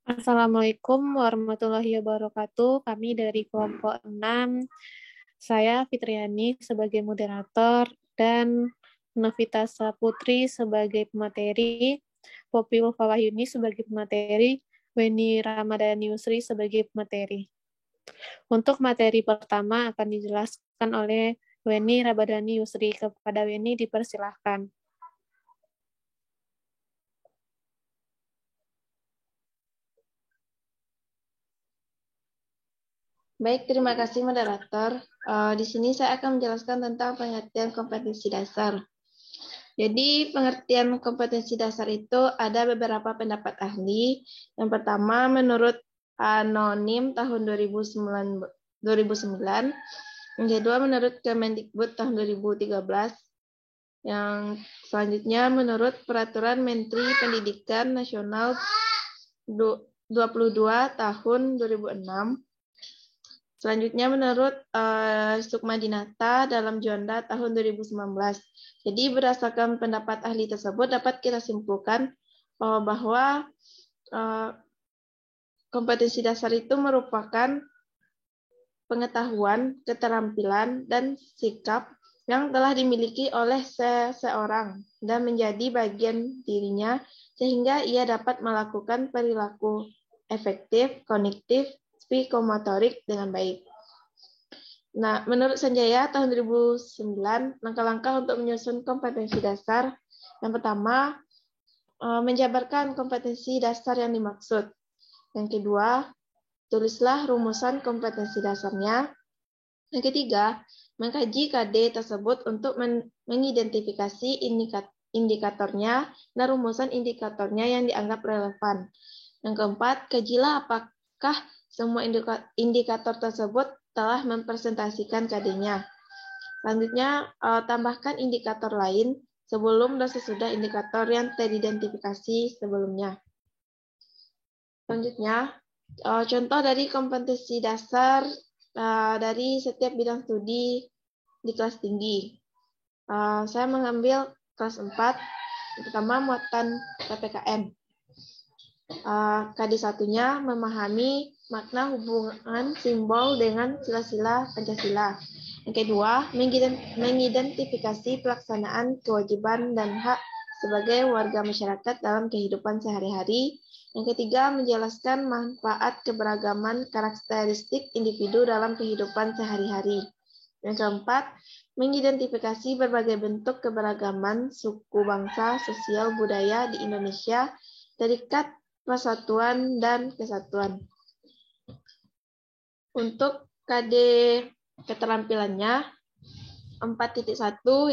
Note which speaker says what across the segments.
Speaker 1: Assalamualaikum warahmatullahi wabarakatuh. Kami dari kelompok 6. Saya Fitriani sebagai moderator dan Novita Saputri sebagai pemateri, Poppy Ulfawahyuni sebagai pemateri, Weni Ramadhani Yusri sebagai pemateri. Untuk materi pertama akan dijelaskan oleh Weni Ramadhani Yusri. Kepada Weni dipersilahkan.
Speaker 2: Baik, terima kasih moderator. Di sini saya akan menjelaskan tentang pengertian kompetensi dasar. Jadi, pengertian kompetensi dasar itu ada beberapa pendapat ahli. Yang pertama, menurut Anonim tahun 2009. Yang kedua, menurut Kemendikbud tahun 2013. Yang selanjutnya, menurut Peraturan Menteri Pendidikan Nasional 22 tahun 2006. Selanjutnya menurut Sukmadinata dalam Juanda tahun 2019. Jadi berdasarkan pendapat ahli tersebut dapat kita simpulkan bahwa kompetensi dasar itu merupakan pengetahuan, keterampilan, dan sikap yang telah dimiliki oleh seseorang dan menjadi bagian dirinya sehingga ia dapat melakukan perilaku efektif, kognitif, psikomotorik dengan baik. Nah, menurut Sanjaya tahun 2009, langkah-langkah untuk menyusun kompetensi dasar. Yang pertama, menjabarkan kompetensi dasar yang dimaksud. Yang kedua, tulislah rumusan kompetensi dasarnya. Yang ketiga, mengkaji KD tersebut untuk mengidentifikasi indikatornya dan rumusan indikatornya yang dianggap relevan. Yang keempat, kajilah apakah semua indikator tersebut telah mempresentasikan KD-nya. Selanjutnya, tambahkan indikator lain sebelum dan sesudah indikator yang teridentifikasi sebelumnya. Selanjutnya, contoh dari kompetensi dasar dari setiap bidang studi di kelas tinggi. Saya mengambil kelas 4, pertama muatan PPKN. KD1-nya memahami makna hubungan simbol dengan sila-sila Pancasila. Yang kedua, mengidentifikasi pelaksanaan kewajiban dan hak sebagai warga masyarakat dalam kehidupan sehari-hari. Yang ketiga, menjelaskan manfaat keberagaman karakteristik individu dalam kehidupan sehari-hari. Yang keempat, mengidentifikasi berbagai bentuk keberagaman suku, bangsa, sosial, budaya di Indonesia, terikat persatuan dan kesatuan. Untuk KD keterampilannya 4.1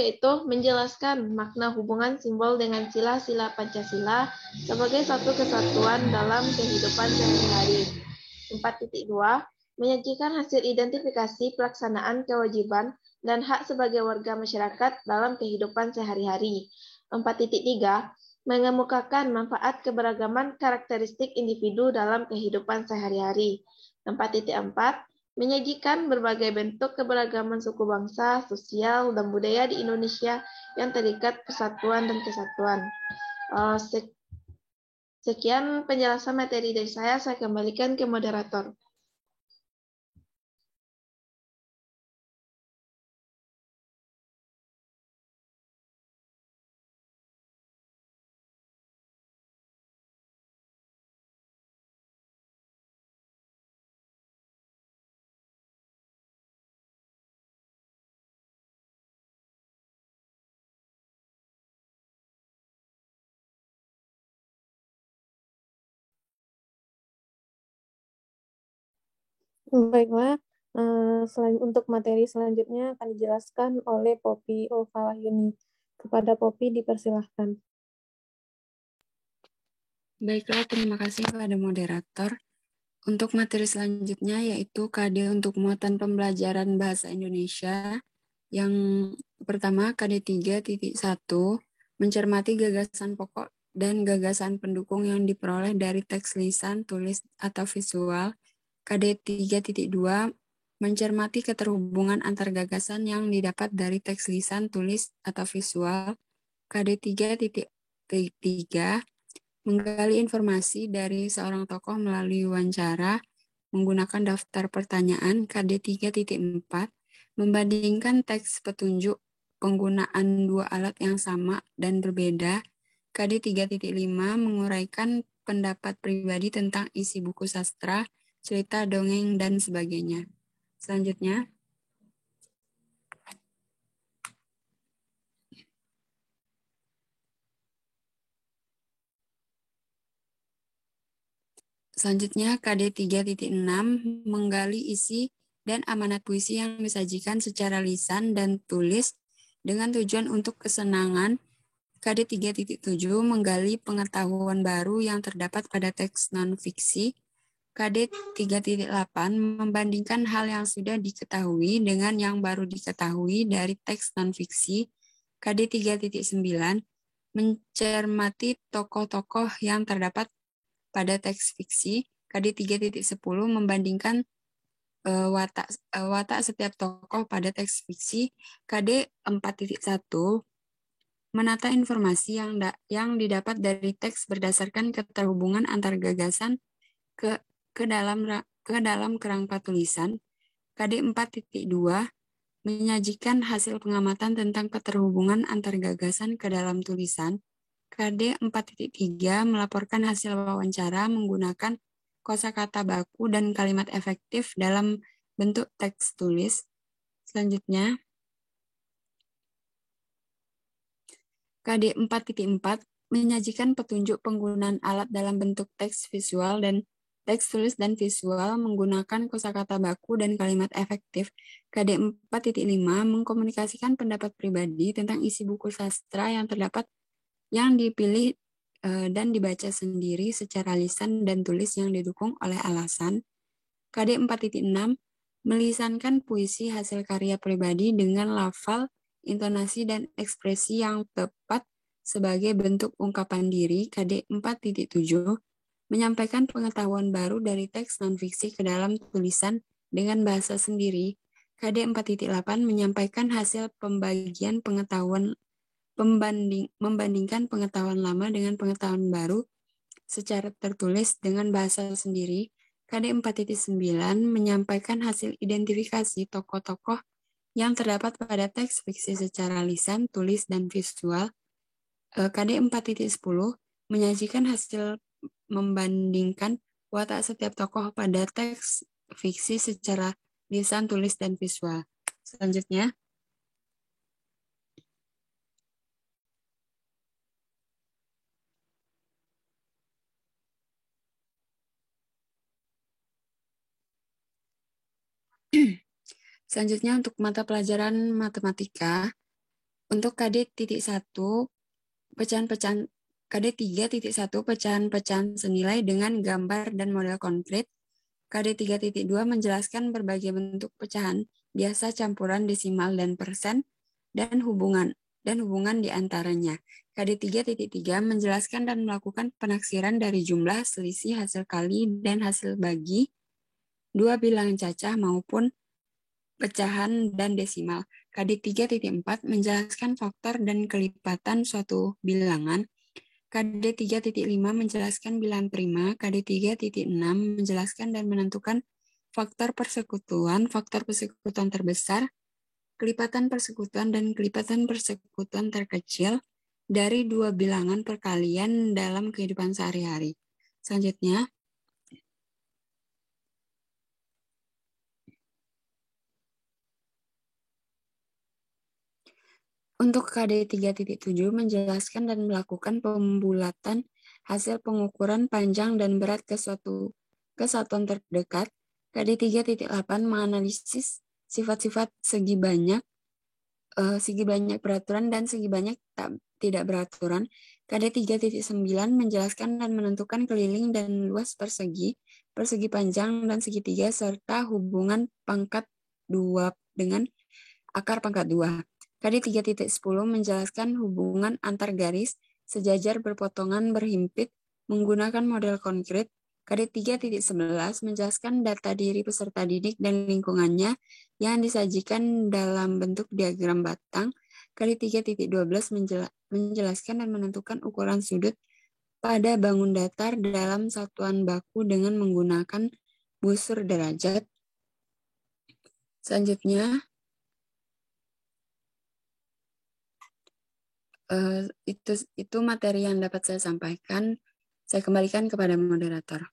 Speaker 2: yaitu menjelaskan makna hubungan simbol dengan sila-sila Pancasila sebagai satu kesatuan dalam kehidupan sehari-hari. 4.2 menyajikan hasil identifikasi pelaksanaan kewajiban dan hak sebagai warga masyarakat dalam kehidupan sehari-hari. 4.3 mengemukakan manfaat keberagaman karakteristik individu dalam kehidupan sehari-hari. 4.4 menyajikan berbagai bentuk keberagaman suku bangsa, sosial, dan budaya di Indonesia yang terikat persatuan dan kesatuan. Sekian penjelasan materi dari saya kembalikan ke moderator.
Speaker 1: Baiklah, untuk materi selanjutnya akan dijelaskan oleh Poppy Ulfawahyuni. Kepada Poppy dipersilahkan.
Speaker 3: Baiklah, terima kasih kepada moderator. Untuk materi selanjutnya yaitu KD untuk muatan pembelajaran bahasa Indonesia. Yang pertama, KD 3.1, mencermati gagasan pokok dan gagasan pendukung yang diperoleh dari teks lisan, tulis, atau visual. KD 3.2, mencermati keterhubungan antar gagasan yang didapat dari teks lisan, tulis, atau visual. KD 3.3, menggali informasi dari seorang tokoh melalui wawancara menggunakan daftar pertanyaan KD 3.4, membandingkan teks petunjuk penggunaan dua alat yang sama dan berbeda. KD 3.5 menguraikan pendapat pribadi tentang isi buku sastra, cerita, dongeng, dan sebagainya. Selanjutnya, KD 3.6 menggali isi dan amanat puisi yang disajikan secara lisan dan tulis dengan tujuan untuk kesenangan. KD 3.7 menggali pengetahuan baru yang terdapat pada teks non-fiksi. KD 3.8 membandingkan hal yang sudah diketahui dengan yang baru diketahui dari teks non-fiksi. KD 3.9 mencermati tokoh-tokoh yang terdapat pada teks fiksi. KD 3.10 membandingkan watak setiap tokoh pada teks fiksi. KD 4.1 menata informasi yang didapat dari teks berdasarkan keterhubungan antar gagasan ke dalam kerangka tulisan. KD 4.2 menyajikan hasil pengamatan tentang keterhubungan antar gagasan ke dalam tulisan. KD 4.3 melaporkan hasil wawancara menggunakan kosakata baku dan kalimat efektif dalam bentuk teks tulis. Selanjutnya, KD 4.4 menyajikan petunjuk penggunaan alat dalam bentuk teks visual dan teks tulis dan visual menggunakan kosakata baku dan kalimat efektif. KD 4.5 mengkomunikasikan pendapat pribadi tentang isi buku sastra yang terdapat yang dipilih dan dibaca sendiri secara lisan dan tulis yang didukung oleh alasan. KD 4.6 melisankan puisi hasil karya pribadi dengan lafal, intonasi, dan ekspresi yang tepat sebagai bentuk ungkapan diri. KD 4.7 menyampaikan pengetahuan baru dari teks non-fiksi ke dalam tulisan dengan bahasa sendiri. KD 4.8 menyampaikan hasil pembagian pengetahuan membandingkan pengetahuan lama dengan pengetahuan baru secara tertulis dengan bahasa sendiri. KD 4.9 menyampaikan hasil identifikasi tokoh-tokoh yang terdapat pada teks fiksi secara lisan, tulis, dan visual. KD 4.10 menyajikan hasil membandingkan watak setiap tokoh pada teks fiksi secara lisan, tulis, dan visual. Selanjutnya, untuk mata pelajaran matematika, untuk KD 1, pecahan-pecahan KD 3.1 pecahan-pecahan senilai dengan gambar dan model konkret. KD 3.2 menjelaskan berbagai bentuk pecahan, biasa, campuran, desimal, dan persen, dan hubungan di antaranya. KD 3.3 menjelaskan dan melakukan penaksiran dari jumlah, selisih, hasil kali, dan hasil bagi, dua bilangan cacah maupun pecahan dan desimal. KD 3.4 menjelaskan faktor dan kelipatan suatu bilangan. KD 3.5 menjelaskan bilangan prima. KD 3.6 menjelaskan dan menentukan faktor persekutuan terbesar, kelipatan persekutuan, dan kelipatan persekutuan terkecil dari dua bilangan perkalian dalam kehidupan sehari-hari. Selanjutnya, untuk KD 3.7 menjelaskan dan melakukan pembulatan hasil pengukuran panjang dan berat ke suatu kesatuan terdekat. KD 3.8 menganalisis sifat-sifat segi banyak beraturan dan segi banyak tidak beraturan. KD 3.9 menjelaskan dan menentukan keliling dan luas persegi panjang dan segitiga serta hubungan pangkat 2 dengan akar pangkat 2. KD 3.10 menjelaskan hubungan antar garis sejajar berpotongan berhimpit menggunakan model konkret. KD 3.11 menjelaskan data diri peserta didik dan lingkungannya yang disajikan dalam bentuk diagram batang. KD 3.12 menjelaskan dan menentukan ukuran sudut pada bangun datar dalam satuan baku dengan menggunakan busur derajat. Selanjutnya, itu materi yang dapat saya sampaikan. Saya kembalikan kepada moderator.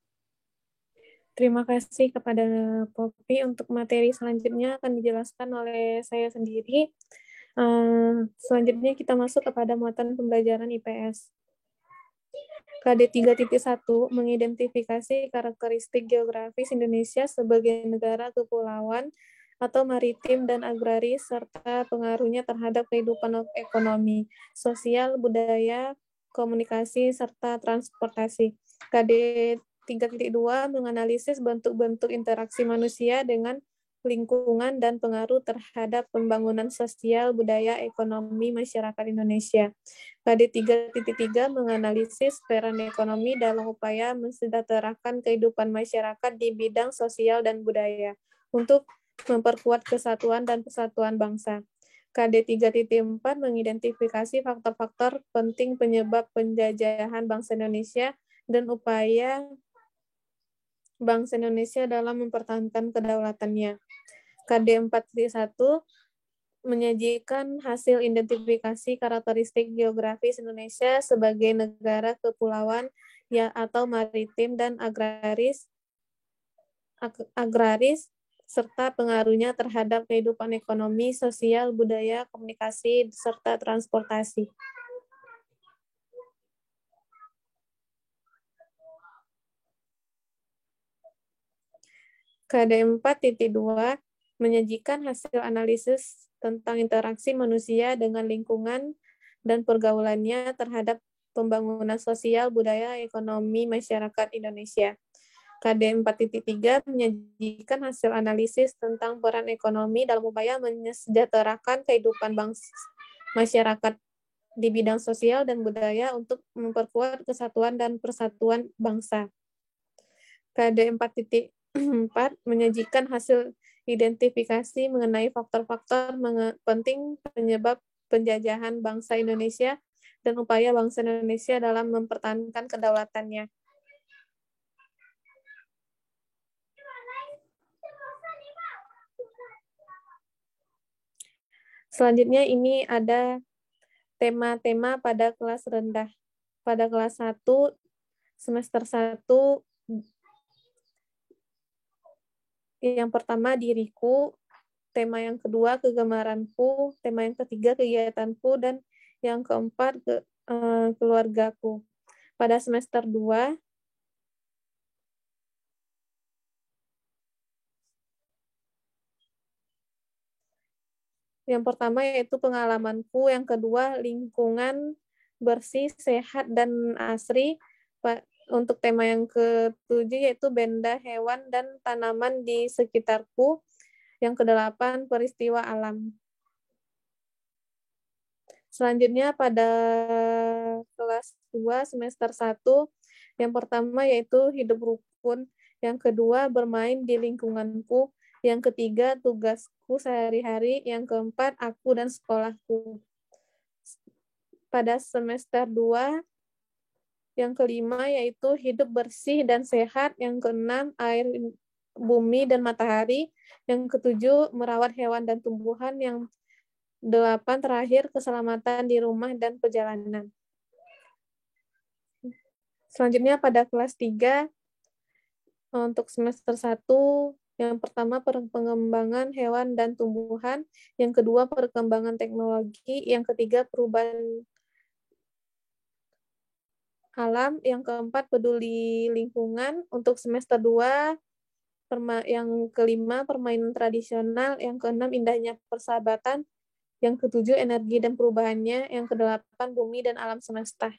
Speaker 1: Terima kasih kepada Poppy. Untuk materi selanjutnya akan dijelaskan oleh saya sendiri. Selanjutnya kita masuk kepada muatan pembelajaran IPS. KD 3.1 mengidentifikasi karakteristik geografis Indonesia sebagai negara kepulauan atau maritim dan agraris serta pengaruhnya terhadap kehidupan ekonomi, sosial, budaya, komunikasi, serta transportasi. KD 3.2 menganalisis bentuk-bentuk interaksi manusia dengan lingkungan dan pengaruh terhadap pembangunan sosial, budaya, ekonomi masyarakat Indonesia. KD 3.3 menganalisis peran ekonomi dalam upaya mensejahterakan kehidupan masyarakat di bidang sosial dan budaya untuk memperkuat kesatuan dan persatuan bangsa. KD 3.4 mengidentifikasi faktor-faktor penting penyebab penjajahan bangsa Indonesia dan upaya bangsa Indonesia dalam mempertahankan kedaulatannya. KD 4.1 menyajikan hasil identifikasi karakteristik geografis Indonesia sebagai negara kepulauan ya atau maritim dan agraris serta pengaruhnya terhadap kehidupan ekonomi, sosial, budaya, komunikasi, serta transportasi. KD 4.2 menyajikan hasil analisis tentang interaksi manusia dengan lingkungan dan pergaulannya terhadap pembangunan sosial, budaya, ekonomi, masyarakat Indonesia. KD 4.3 menyajikan hasil analisis tentang peran ekonomi dalam upaya mensejahterakan kehidupan masyarakat di bidang sosial dan budaya untuk memperkuat kesatuan dan persatuan bangsa. KD 4.4 menyajikan hasil identifikasi mengenai faktor-faktor penting penyebab penjajahan bangsa Indonesia dan upaya bangsa Indonesia dalam mempertahankan kedaulatannya. Selanjutnya ini ada tema-tema pada kelas rendah. Pada kelas 1, semester 1, yang pertama diriku, tema yang kedua kegemaranku, tema yang ketiga kegiatanku, dan yang keempat keluargaku. Pada semester 2, yang pertama yaitu pengalamanku, yang kedua lingkungan bersih, sehat, dan asri. Untuk tema yang ke-7 yaitu benda hewan dan tanaman di sekitarku. Yang ke-8 peristiwa alam. Selanjutnya pada kelas 2 semester 1, yang pertama yaitu hidup rukun, yang kedua bermain di lingkunganku, yang ketiga tugasku sehari-hari, yang keempat aku dan sekolahku. Pada semester 2, yang kelima yaitu hidup bersih dan sehat, yang keenam air, bumi, dan matahari, yang ketujuh merawat hewan dan tumbuhan, yang 8 terakhir keselamatan di rumah dan perjalanan. Selanjutnya pada kelas 3, untuk semester 1, yang pertama pengembangan hewan dan tumbuhan, yang kedua perkembangan teknologi, yang ketiga perubahan alam, yang keempat peduli lingkungan. Untuk semester 2, yang kelima permainan tradisional, yang keenam indahnya persahabatan, yang ketujuh energi dan perubahannya, yang kedelapan bumi dan alam semesta.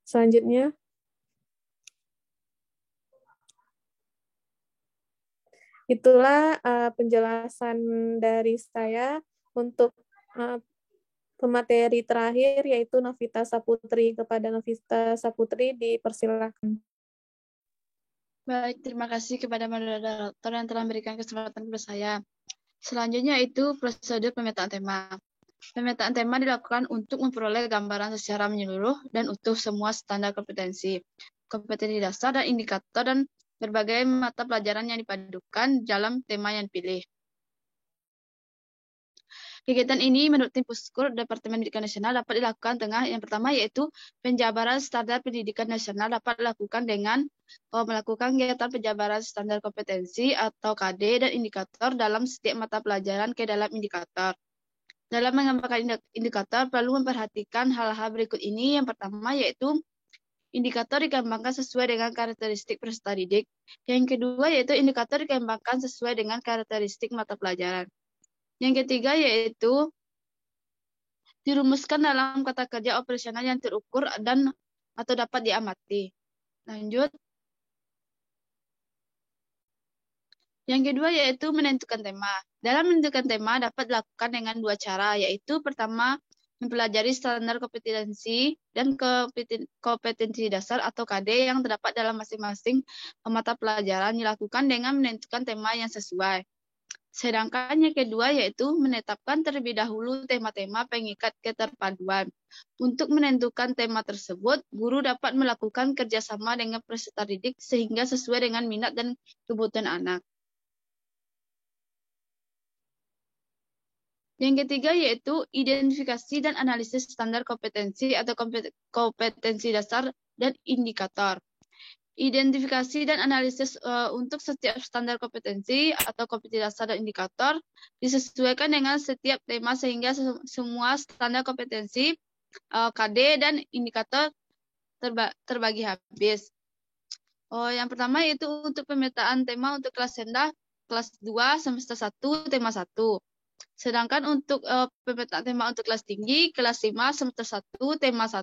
Speaker 1: Selanjutnya, itulah penjelasan dari saya untuk pemateri terakhir, yaitu Novita Saputri. Kepada Novita Saputri dipersilakan.
Speaker 2: Baik, terima kasih kepada moderator yang telah memberikan kesempatan kepada saya. Selanjutnya itu prosedur pemetaan tema.
Speaker 4: Pemetaan tema dilakukan untuk memperoleh gambaran secara menyeluruh dan utuh semua standar kompetensi dasar dan indikator dan berbagai mata pelajaran yang dipadukan dalam tema yang dipilih. Kegiatan ini menurut tim Puskur Departemen Pendidikan Nasional dapat dilakukan yang pertama yaitu penjabaran standar pendidikan nasional dapat dilakukan dengan melakukan kegiatan penjabaran standar kompetensi atau KD dan indikator dalam setiap mata pelajaran ke dalam indikator. Dalam mengembangkan indikator perlu memperhatikan hal-hal berikut ini. Yang pertama yaitu indikator dikembangkan sesuai dengan karakteristik peserta didik. Yang kedua yaitu indikator dikembangkan sesuai dengan karakteristik mata pelajaran. Yang ketiga yaitu dirumuskan dalam kata kerja operasional yang terukur dan atau dapat diamati. Lanjut. Yang kedua yaitu menentukan tema. Dalam menentukan tema dapat dilakukan dengan dua cara, yaitu pertama mempelajari standar kompetensi dan kompetensi dasar atau KD yang terdapat dalam masing-masing mata pelajaran dilakukan dengan menentukan tema yang sesuai. Sedangkan yang kedua yaitu menetapkan terlebih dahulu tema-tema pengikat keterpaduan. Untuk menentukan tema tersebut, guru dapat melakukan kerjasama dengan peserta didik sehingga sesuai dengan minat dan kebutuhan anak. Yang ketiga yaitu identifikasi dan analisis standar kompetensi atau kompetensi dasar dan indikator. Identifikasi dan analisis untuk setiap standar kompetensi atau kompetensi dasar dan indikator disesuaikan dengan setiap tema sehingga semua standar kompetensi, KD, dan indikator terbagi habis. Yang pertama yaitu untuk pemetaan tema untuk kelas rendah, kelas 2, semester 1, tema 1. Sedangkan untuk pemetaan tema untuk kelas tinggi, kelas 5, semester 1, tema 1,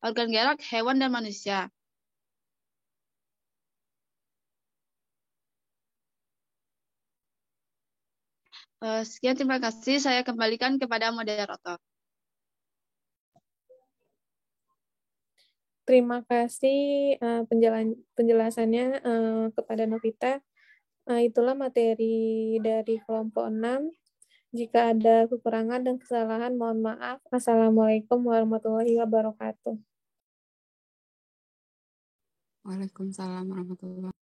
Speaker 4: organ gerak, hewan, dan manusia. Sekian, terima kasih. Saya kembalikan kepada moderator.
Speaker 1: Terima kasih penjelasannya kepada Novita. Itulah materi dari kelompok 6. Jika ada kekurangan dan kesalahan, mohon maaf. Assalamualaikum warahmatullahi wabarakatuh.
Speaker 3: Waalaikumsalam warahmatullahi wabarakatuh.